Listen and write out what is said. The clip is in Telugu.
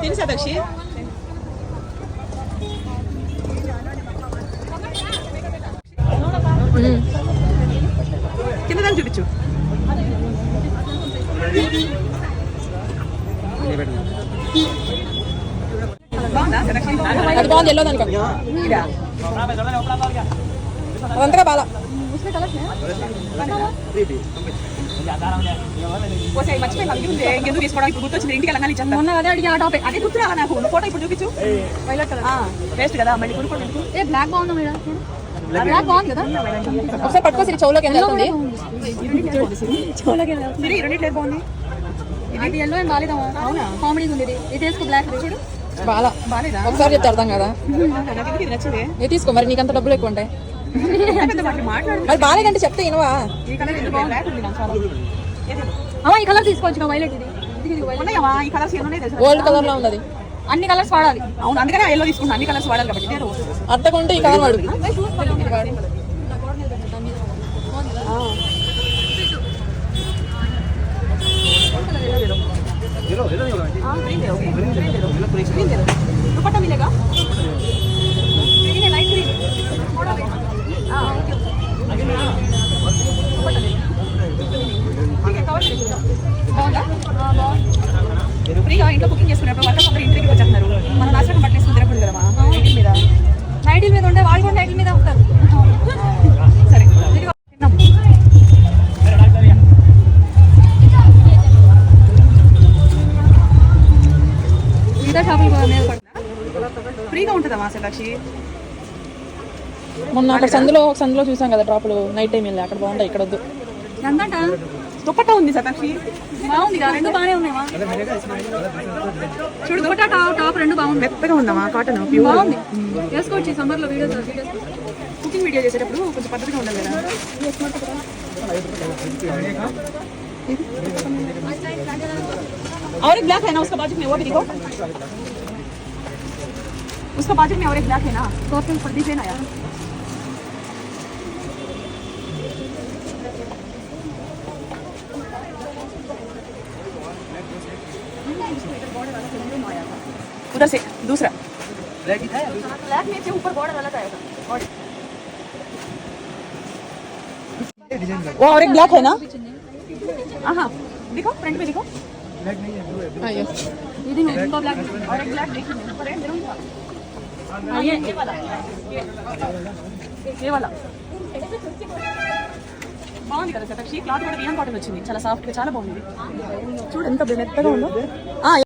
తిని సతక్షి కింద దాన్ని చూపించు. అది బాగుంది ఎల్లో దానికి అదంతగా బాగా ఇంకెందుకు తీసుకోవడం ఇప్పుడు గుర్తొచ్చింది ఇంటికి వెళ్ళగానే ఇచ్చేస్తాను. అదే అడిగి ఆ టాప్ అదే గుర్తు రాగా నాకు ఫోటో ఇప్పుడు చూపించు. వేస్ట్ కదా మళ్ళీ కొనుక్కోండి. బ్లాక్ బాగుంది మేడం, బ్లాక్ బాగుంది కదా. ఒకసారి పట్టుకోసి చౌలోకి వెళ్ళి చౌలోకి రెండింటి లేదు బాగుంది. ఇది ఎల్లో ఏం బాగాలేదమ్మా. అవునా కామెడీ ఉంది. ఇది వేసుకో బ్లాక్ చూడు బాగాలేదా. ఒకసారి చెప్తే అర్థం కదా. ఇది నచ్చింది ఇది తీసుకో మరి నీకంత డబ్బులు ఎక్కువ ఉంటాయి. మరి బాగాలేదంటే చెప్తే ఇనవా. ఈ కలర్ తీసుకోవచ్చు వైలెట్. ఇది గోల్డ్ కలర్ లో ఉంది. అన్ని కలర్స్ వాడాలి. అవును అందుకనే ఎల్లో తీసుకుంటాను. అన్ని కలర్స్ వాడాలి కాబట్టి అర్థకుంటే ఈ కలర్ వాడు. दुपट्टा मिलेगा लाइट ग्रीन ఫ్రీగా ఇంట్లో కుకింగ్ చేసుకునేప్పుడు వాళ్ళ కొందరు ఇంటికి వచ్చేస్తున్నారు. మన నాశనం పట్టేసుకుని తిరగకూడదు కదా నైటిల్ మీద. నైటిల్ మీద ఉంటే వాళ్ళు కూడా నైటిల్ మీద ఉంటారు. సరే ఫ్రీగా ఉంటుందమ్మా సతాక్షి. మొన్న అక్కడ సందులో చూసాం కదా డ్రాపులు నైట్ టైం వెళ్ళి అక్కడ బాగుంటాయి. ఇక్కడ వద్దు. ఎంతంట దుపట్టా ఉంది సతాక్షి. బాగుంది రెండు బాగానే ఉన్నాయా చూడు. దుపట్టా టాప్ రెండు బాగుంది. మెత్తగా ఉందమ్మా కాటన్ బాగుంది. వేసుకోవచ్చు సమ్మర్ లో వీడియోస్ కుకింగ్ వీడియో చేసేటప్పుడు కొంచెం పద్ధతిగా ఉండాలి కదా. और एक ब्लैक है ना उसका बाजू में वो भी दिखो. उसका बाजू में और एक ब्लैक है ना तो फिर डिजाइन आया. उधर से दूसरा ब्लैक में से ऊपर बॉर्डर अलग आया था. वो और एक ब्लैक है ना. हाँ दिखो फ्रंट में दिखो. అయ్యో ఇది ఇంకో బ్లాక్ और एक ब्लैक देखिए पर है मेरून था. ये वाला బాగుంది కదా సతక్షి. క్లాత్ కూడా రియాన్ కాటన్ వచ్చింది. చాలా సాఫ్ట్ గా చాలా బాగుంది. చూడు ఎంత మెత్తగా ఉందో.